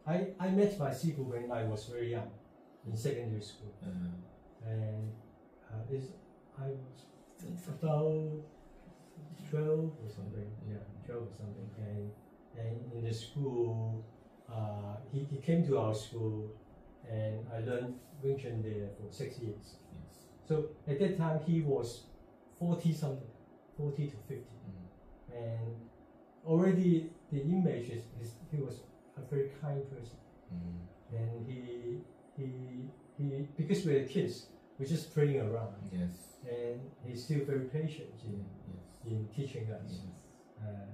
I met my Sifu when I was very young, in secondary school, and I was about 12 or something. Yeah, 12 or something. And in the school, he came to our school, and I learned Wing Chun there for 6 years. Yes. So at that time he was 40 something, 40 to 50, and already the image is he was a very kind person, and he because we're kids, we're just playing around. Yes. And he's still very patient in teaching us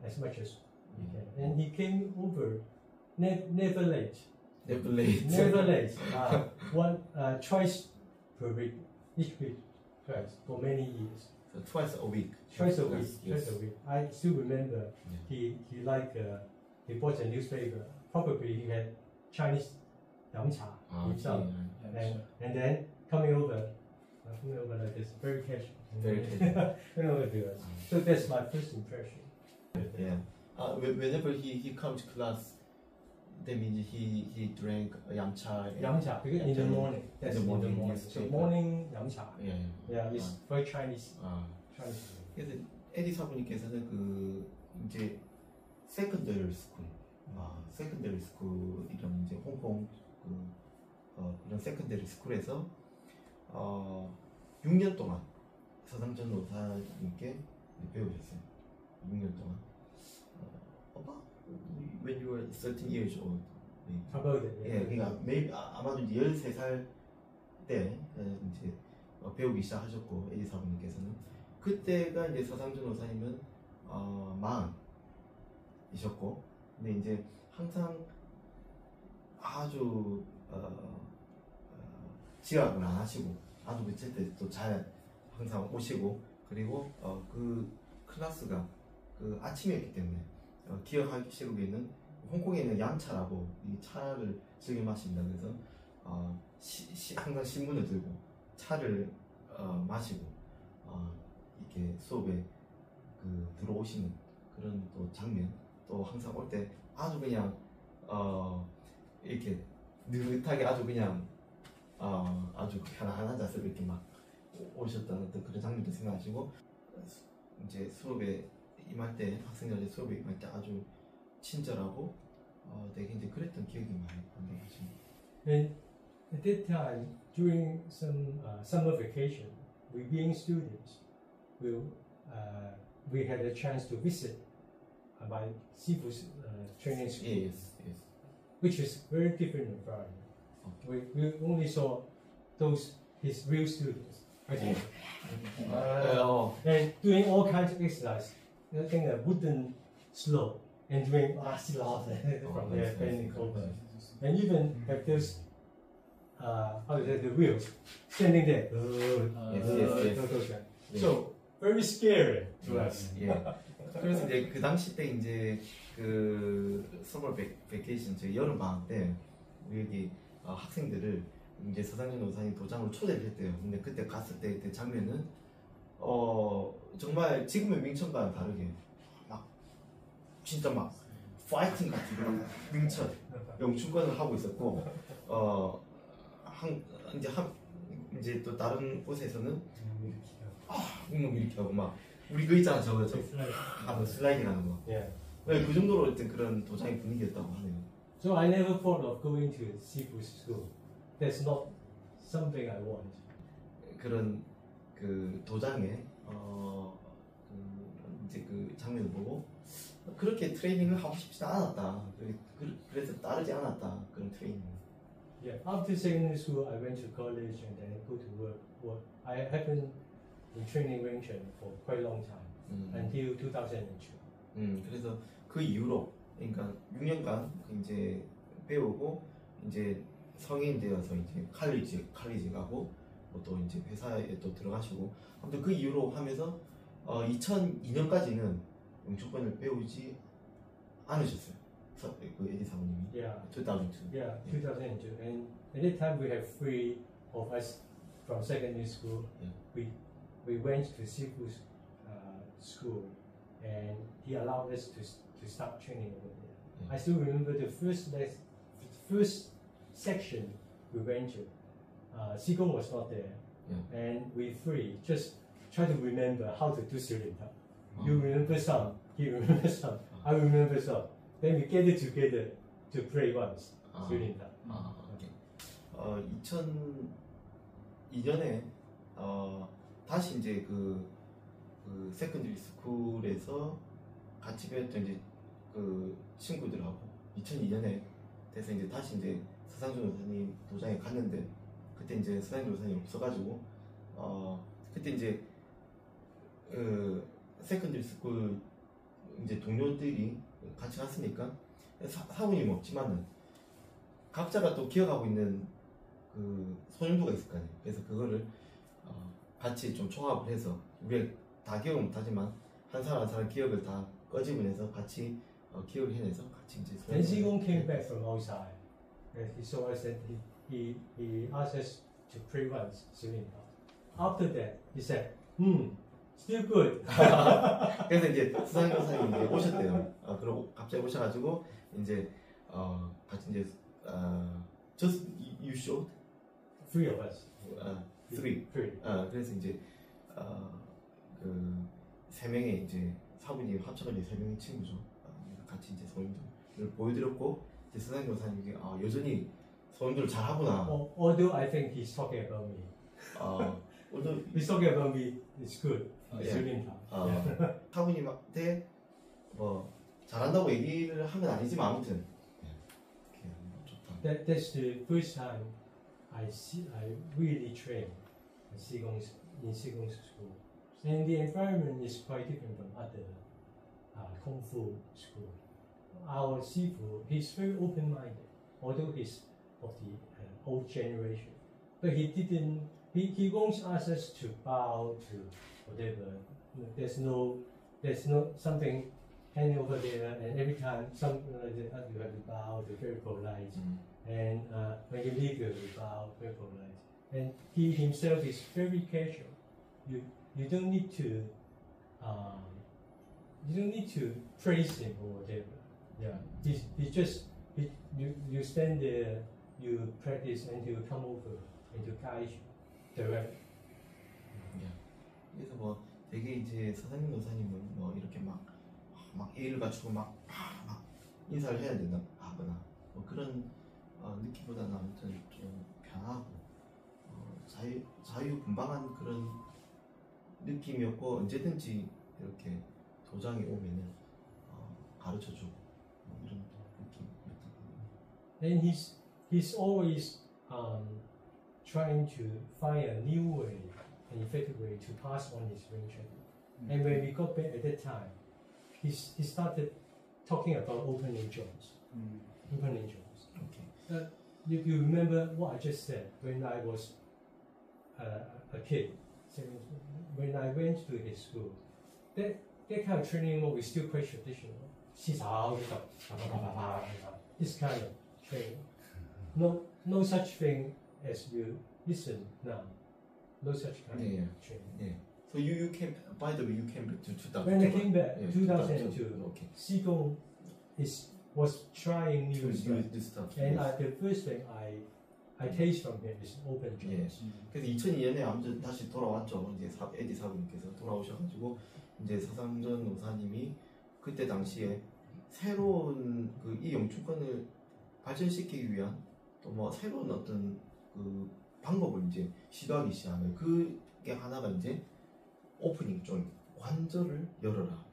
as much as we can. And he came over, never late. Never late. Never late. Twice per week, each week, twice for many years. So twice a week. Twice a week. Yes. Twice a week. I still remember he bought a newspaper. Probably he had Chinese Yam Cha himself, and then coming over like this, very casual. Very casual. Coming over to us. So that's my first impression. Yeah. Whenever he comes to class, that means he drank Yam Cha. Yam Cha, because in the morning. That's in the morning. Yes. So morning Yam Cha. Yeah. It's very Chinese. Chinese. 그래서 에디 사부님께서는 그 이제 세컨더리 스쿨, 세컨더리 스쿨 이런 이제 홍콩 그런 세컨더리 스쿨에서 6년 동안 서상전 노사님께 배우셨어요. 6년 동안. About when you were 13 years old. About it. 예, 그러니까 아마도 13살 때 이제 배우기 시작하셨고 에디 사부님께서는 그때가 이제 서상준 노사님은 40이셨고, 근데 이제 항상 아주 지각을 안 하시고 아주 그칠 때 또 잘 항상 오시고, 그리고 그 클래스가 그 아침이었기 때문에 기억하시고 있는 홍콩에 있는 얌차라고 이 차를 즐겨 마십니다. 그래서 항상 신문을 들고 차를 마시고 이렇게 수업에 들어오시는 그런 또 장면, 또 항상 올 때 아주 그냥 이렇게 느긋하게 아주 그냥 아주 편안한 자세로 이렇게 막 오셨다는 그런 장면도 생각하시고, 이제 수업에 임할 때 학생들 수업에 임할 때 아주 친절하고 되게 이제 그랬던 기억이 많이 나십니다. And at that time, during some summer vacation, we being students, we had a chance to visit my Sifu's training school, Yes. which is very different environment. We only saw his real students, and doing all kinds of exercise, taking a wooden slope and doing from there bending over, and even have those the wheels standing there. So very scary to us. 그래서 이제 그 당시 때 이제 그 서머 베케이션, 저 여름 방학 때 우리 여기 학생들을 이제 서상준 노사님 도장으로 초대를 했대요. 근데 그때 갔을 때 그 장면은 정말 지금의 윙천과는 다르게 막 진짜 막 파이팅 같은 그런 윙천 영춘권을 하고 있었고, 이제 또 다른 곳에서는 웅웅 이렇게 하고 막 우리 그 있잖아 저거 슬라이딩 하는 거. 그 정도로 어떤 그런 도장의 분위기였다고 하네요. So I never thought of going to Sifu school. That's not something I want. 그런 그 도장에 이제 그 장면을 보고 그렇게 트레이닝을 하고 싶지 않았다. 그래서 따르지 않았다 그런 트레이닝. Yeah. After secondary school, I went to college and then go to work. I haven't been training Wing Chun for quite a long time until 2002. 그래서 그 이후로 그러니까 6년간 이제 배우고 이제 성인 되어서 이제 칼리지 가고 또 이제 회사에 또 들어가시고, 아무튼 그 이후로 하면서 2002년까지는 영주권을 배우지 않으셨어요. 그 에디 사모님이. Yeah. 2002. Yeah, 2002. And at that time we have three of us from secondary school. Yeah. We went to Sifu's school, and he allowed us to start training over there. I still remember the first section we went to, Sigong was not there, and we three just try to remember how to do Silinta. You remember some, he remembers some, I remember some. Then we get it together to play once. Silinta. 2002년에 다시 이제 그 세컨드리 스쿨에서 같이 배웠던 이제 그 친구들하고 2002년에 돼서 이제 다시 이제 서상준 도사님 도장에 갔는데 그때 이제 서상준 도사님 없어가지고 그때 이제 세컨드리 스쿨 이제 동료들이 같이 갔으니까 사부님 없지만은 각자가 또 기억하고 있는 그 소년도가 있을 거 아니에요. 그래서 그거를 같이 좀 총합을 해서 우리가 다 기억을 못하지만 한 사람 한 사람 기억을 다 꺼집어내서 같이 기억을 해내서 같이 이제. Then Sigong came back from outside. He saw us and he asked us to pray once, Silinta. After that, he said, still good. 그래서 이제 수상인 교사님이 이제 오셨대요. 그리고 갑자기 오셔가지고 이제 같이 이제 just you showed Three of us. three. 그래서 이제 그 세 명의 이제 사부님 합쳐가지고 세 명의 친구죠. 같이 이제 소임들을 보여드렸고 이제 수상인 교사님이 여전히 소임들을 잘 하구나. Although I think he's talking about me. although he's talking about me, it's good. 사부님한테 뭐 잘한다고 얘기를 한 건 아니지만 아무튼 좋다. That's the first time I really trained in Sigong's school, and the environment is quite different from other kung fu school. Our Sifu, he's very open-minded, although he's of the old generation, but he didn't. He won't ask us to bow to whatever. There's no something hanging over there, and every time you have to bow, they're very polite. And when you leave, you bow, very polite. And he himself is very casual. You don't need to praise him or whatever. Yeah, you stand there, you practice, and he will come over and to guide you directly. 그래서 뭐 되게 이제 서상민 노사님은 뭐 이렇게 막 예의를 갖추고 막 인사를 해야 된다 하거나 뭐 그런 느낌보다는 아무튼 좀 편하고 자유분방한 그런 느낌이었고 언제든지 이렇게 도장에 오면은 가르쳐주고 이런 느낌이었던 것 같아요. And he's always trying to find a new way, an effective way to pass on his Wing Chun. And when we got back at that time, he started talking about opening jaws. Opening jaws. Okay. You remember what I just said when I was a kid? When I went to his school, that kind of training was still quite traditional. This kind of training. No such thing as you listen now. No such kind of training. Yeah. So you came. By the way, you came back to 2002. When I came back, 2002. Okay. Sigong was trying new stuff. And the first thing I taste from him is open jaws. 그래서 2002년에 아무튼 다시 돌아왔죠. 이제 에디 사부님께서 돌아오셔가지고 이제 서상전 노사님이 그때 당시에 새로운 이 영춘권을 발전시키기 위한 또 뭐 새로운 어떤 그 방법을 이제 시도하기 시작해요. 그게 하나가 이제 오프닝 좀 관절을 열어라.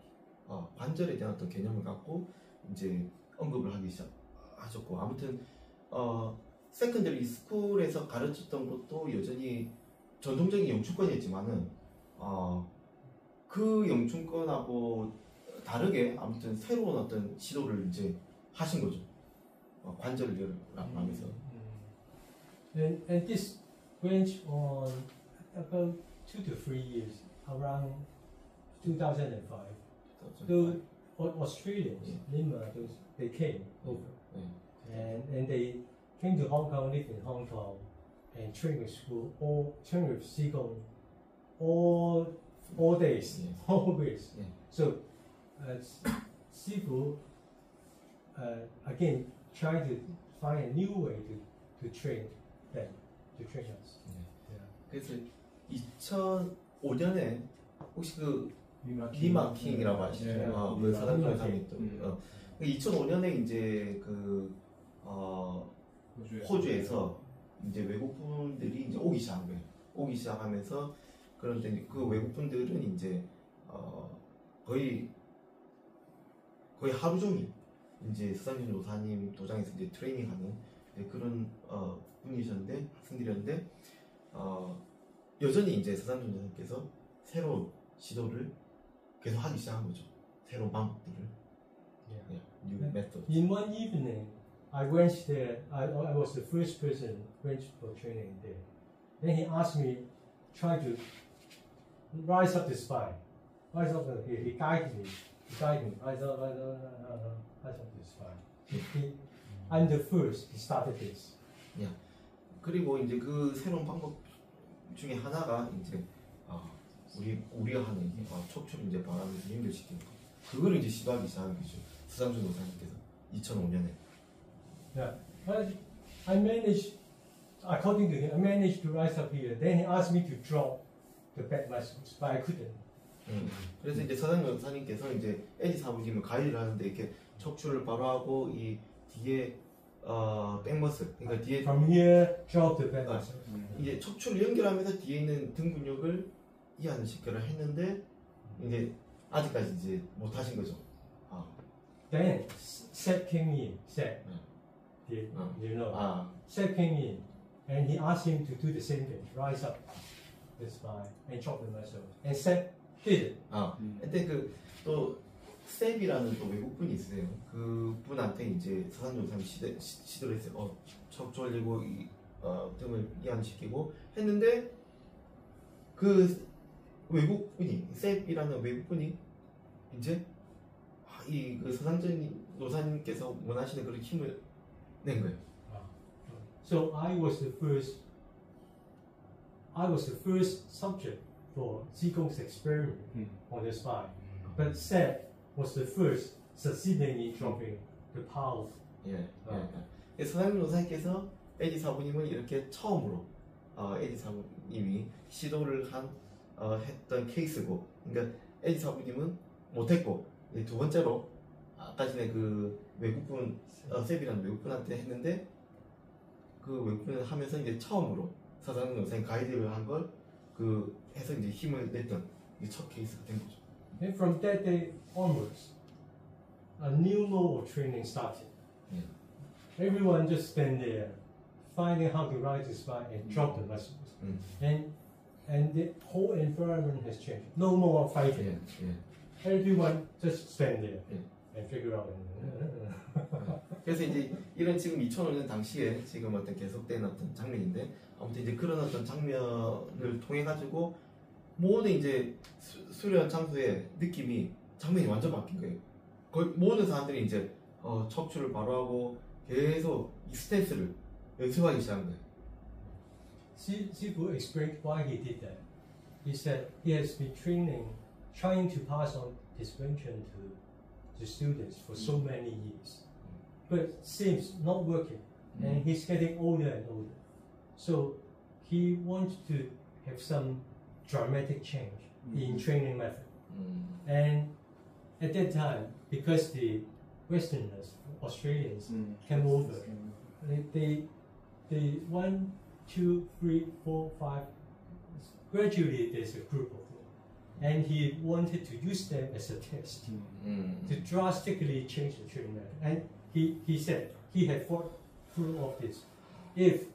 관절에 대한 어떤 개념을 갖고 이제 언급을 하기 시작하셨고 아무튼 세컨더리 스쿨에서 가르쳤던 것도 여전히 전통적인 영춘권이었지만은 그 영춘권하고 다르게 아무튼 새로운 어떤 시도를 이제 하신 거죠. 관절을 열라고 하면서. And this went on about 2 to 3 years, around 2005. The Australians, Lima, they came over, and they came to Hong Kong, lived in Hong Kong, and trained with school, trained with Sigong, all days, always. So, Sifu again tried to find a new way to train them, to train us. 그래서 2005년에 혹시 그 리마킹이라고 아시죠? 그 사단조사님이 또 2005년에 이제 그 호주에서 이제 외국 분들이 이제 오기 시작한 거예요. 오기 시작하면서 그런데 그 외국 분들은 이제 거의 하루 종일 이제 서산준 노사님 도장에서 이제 트레이닝하는 그런 분이셨는데 학생들이었는데 여전히 이제 서산준 노사님께서 새로운 시도를 계속 하기 시작한 거죠. 새로운 방법들을. New methods. In one evening, I went there. I was the first person went for training there. Then he asked me, try to rise up the spine, rise up here. He guided me. Rise up the spine. I'm the first. He started this. 그리고 이제 그 새로운 방법 중에 하나가 이제 우리가 하는 척추를 이제 바람에서 연결시키는 거. 그거를 이제 시도하기 시작한 거죠. 서상준 노사님께서 2005년에. I managed, according to him, I managed to rise up here. Then he asked me to drop the back muscles, but I couldn't. 그래서 이제 서상준 노사님께서 이제 에디 사부님을 가이드를 하는데 이렇게 척추를 바로 하고 이 뒤에 백머슬, 그러니까 뒤에 From here, drop the back muscles. 이제 척추를 연결하면서 뒤에 있는 등 근육을 이완을 시켜라 했는데 이제 아직까지 이제 못 하신 거죠. Then Seth came in. Seth, you know, Seth came in, and he asked him to do the same thing, rise up the spine and drop the muscles. And Seth did it. 근데 그 또 스텝이라는 또 외국 분이 있으세요. 그 분한테 이제 서산준 노사님 시도를 했어요. 척추 올리고 등을 이완시키고 했는데 그 외국 분이 셉이라는 외국 분이 이제 그 서상준 노사님께서 원하시는 그런 힘을 낸 거예요. So I was the first subject for Zhigong's experiment on the spine, but Seth was the first succeeding in dropping the power. 서상준 노사님께서 에디 사부님은 이렇게 처음으로 에디 사부님이 시도를 했던 케이스고, 그러니까 에디 사부님은 못했고 두 번째로 아까 전에 그 외국분 셉이라는 외국분한테 했는데 그 외국분을 하면서 이제 처음으로 서상준 노사님 가이드를 한 걸 그 해서 이제 힘을 냈던 이 첫 케이스가 된 거죠. And from that day onwards, a new mode of training started. Everyone just stand there, finding how to rise the spine and drop the muscles. And the whole environment has changed. No more fighting. Everyone just stand there and figure out. 그래서 이제 이런 지금 2005년 당시에 지금 어떤 계속된 어떤 장면인데 아무튼 이제 그런 어떤 장면을 통해 가지고 모든 이제 수련 장소의 느낌이 장면이 완전 바뀐 거예요. 거의 모든 사람들이 이제 척추를 바로 하고 계속 이 스탠스를 연습하기 시작한 거예요. Sifu explained why he did that. He said he has been trying to pass on his invention to the students for so many years, but it seems not working, and he's getting older and older. So he wants to have some dramatic change in training method. And at that time, because the Westerners, Australians, came over, they 1, 2, 3, 4, 5. Gradually, there's a group of them, and he wanted to use them as a test to drastically change the training method. And he said he had thought through all this. If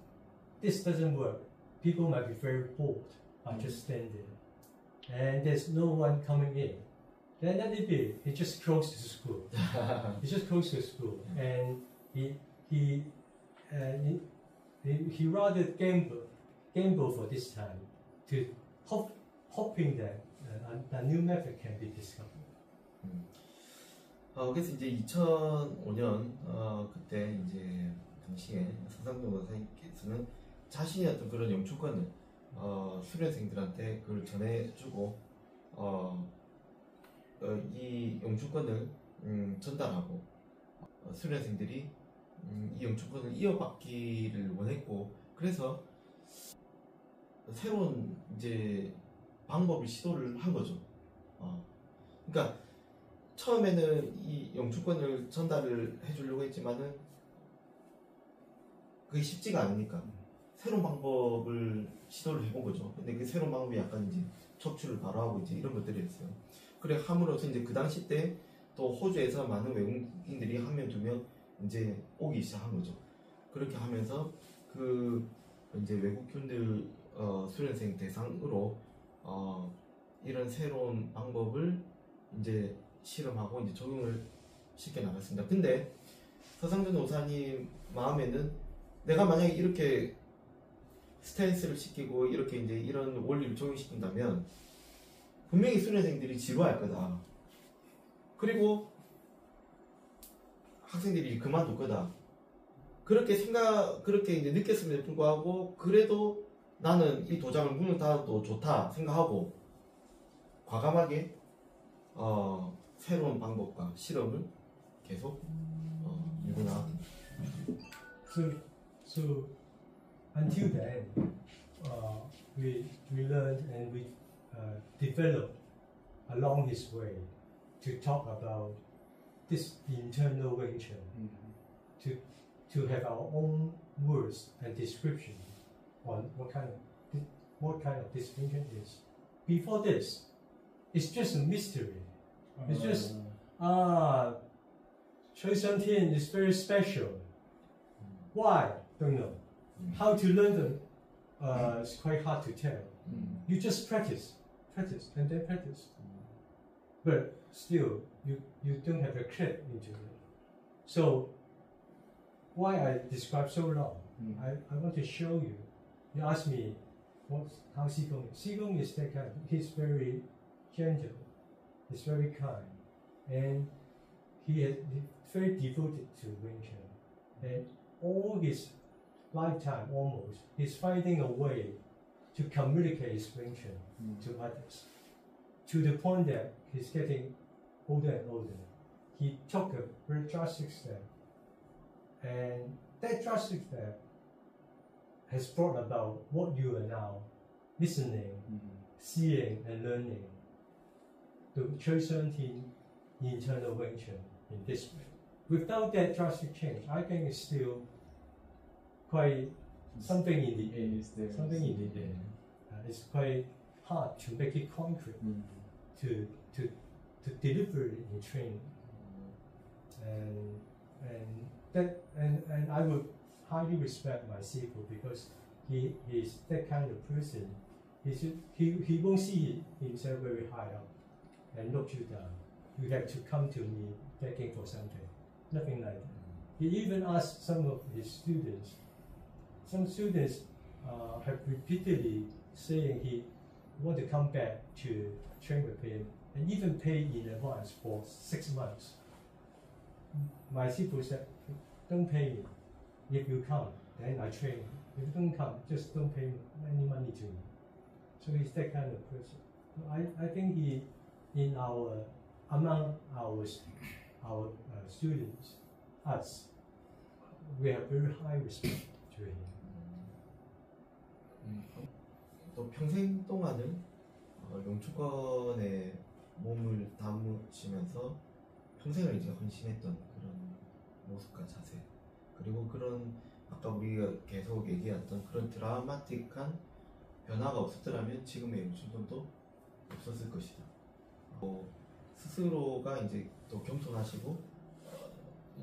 this doesn't work, people might be very bored by just standing there, and there's no one coming in. Then let it be. He just closed the school. He just closed the school, and he rather gamble for this time to hoping that a new method can be discovered. 그래서 이제 2005년 그때 이제 당시에 서상준 원사님께서는 자신의 어떤 그런 영주권을 수련생들한테 그걸 전해주고 이 영주권을 전달하고 수련생들이 이 영주권을 이어받기를 원했고, 그래서 새로운 이제 방법을 시도를 한 거죠. 그러니까 처음에는 이 영주권을 전달을 해주려고 했지만은 그게 쉽지가 않으니까 새로운 방법을 시도를 해본 거죠. 근데 그 새로운 방법이 약간 이제 척추를 발화하고 이제 이런 것들이었어요. 그래 함으로써 이제 그 당시 때 또 호주에서 많은 외국인들이 한 명, 두 명 이제 오기 시작한 거죠. 그렇게 하면서 그 이제 외국인들 수련생 대상으로 이런 새로운 방법을 이제 실험하고 이제 적용을 시켜 나갔습니다. 근데 서상준 노사님 마음에는 내가 만약에 이렇게 스탠스를 시키고 이렇게 이제 이런 원리를 적용시킨다면 분명히 수련생들이 지루할 거다. 그리고 학생들이 그만둘 거다. 그렇게 이제 느꼈음에도 불구하고 그래도 나는 이 도장을 문을 닫아도 좋다 생각하고 과감하게 새로운 방법과 실험을 계속 밀고 나갔습니다. So until then, we learned and we developed along his way to talk about this internal Wing Chun, to have our own words and description on what kind of this Wing Chun is. Before this, it's just a mystery. It's just Choi Sun Tien is very special. Why? Don't know. How to learn them? It's quite hard to tell. You just practice, and then practice. But still, you don't have a clip into it. So, why I describe so long? I want to show you. You ask me, how Sigong is. Sigong is that kind. He's very gentle. He's very kind, and he's very devoted to Wing Chun. And all his lifetime, almost, he's finding a way to communicate his Wing Chun to others. To the point that he's getting older and older. He took a very drastic step, and that drastic step has brought about what you are now listening, seeing, and learning. The Choi Sun Tien internal Wing Chun in this way. Without that drastic change, I think it's still quite something in the air. Something in the air. It's quite hard to make it concrete, to deliver it in training. And I would highly respect my Sifu because he is that kind of person. He won't see himself very high up and look you down. You have to come to me begging for something. Nothing like that. He even asked some of his students. Some students have repeatedly saying he want to come back to train with him and even pay in advance for 6 months. My Sifu said, don't pay me. If you come, then I train you. If you don't come, just don't pay any money to me. So he's that kind of person. So I think among our students, us, we have very high respect to him. 또 평생 동안은 영주권에 몸을 담으시면서 평생을 이제 헌신했던 그런 모습과 자세, 그리고 그런 아까 우리가 계속 얘기했던 그런 드라마틱한 변화가 없었더라면 지금의 영주권도 없었을 것이다. 스스로가 이제 또 겸손하시고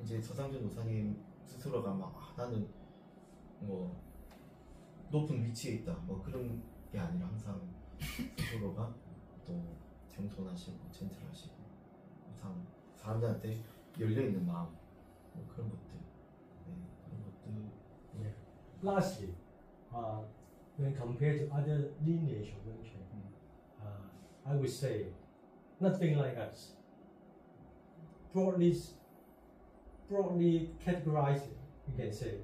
이제 서상준 노사님 스스로가 막 나는 뭐 높은 위치에 있다 뭐 그런 게 아니라 항상 스스로가 또 겸손하시고 젠틀하시고 항상 사람들한테 열려있는 마음 뭐 그런 것들 그런 것들. Yeah. Lastly, when compared to other lineage of Wing Chun, I would say nothing like us. Broadly categorized, you can say,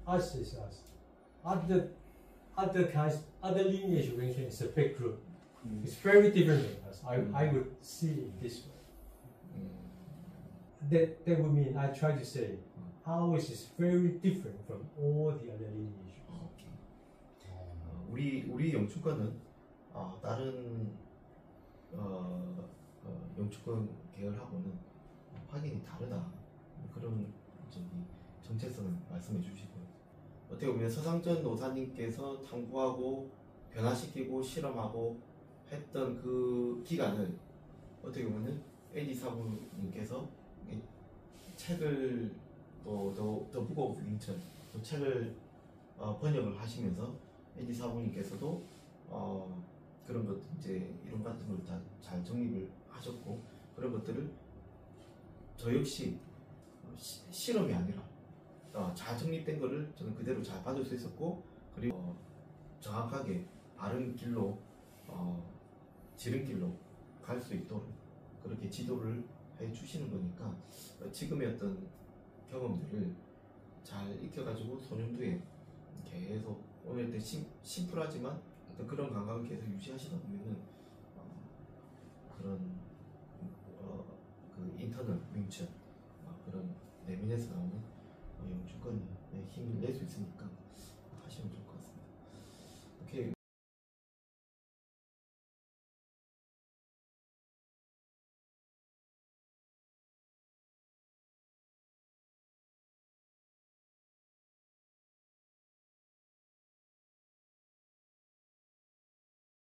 us is us. Other lineage of Wing Chun is a big group. It's very different from us. I would see it this way. That would mean I try to say ours is very different from all the other lineages. 오케이. 우리 영주권은 다른 영주권 계열하고는 확연히 다르다. 그런 정체성을 말씀해 주시고요. 어떻게 보면 서상전 노사님께서 탐구하고 변화시키고 실험하고 했던 그 기간을 어떻게 보면 에디 사부님께서 책을 또 더 북 오브 링천 또 책을 번역을 하시면서 에디 사부님께서도 그런 것 이제 이론 같은 걸 다 잘 정립을 하셨고 그런 것들을 저 역시 실험이 아니라 잘 정립된 거를 저는 그대로 잘 받을 수 있었고 그리고 정확하게 바른 길로 지름길로 갈 수 있도록 그렇게 지도를 해 주시는 거니까 지금의 어떤 경험들을 잘 익혀가지고 소년도에 계속 오늘 때 심플하지만 어떤 그런 감각을 계속 유지하시다 보면은 그런 그 인터널 윙천 그런 내면에서 나오는 영주권의 힘을 낼 수 있으니까 하시면 좋을 것 같아요.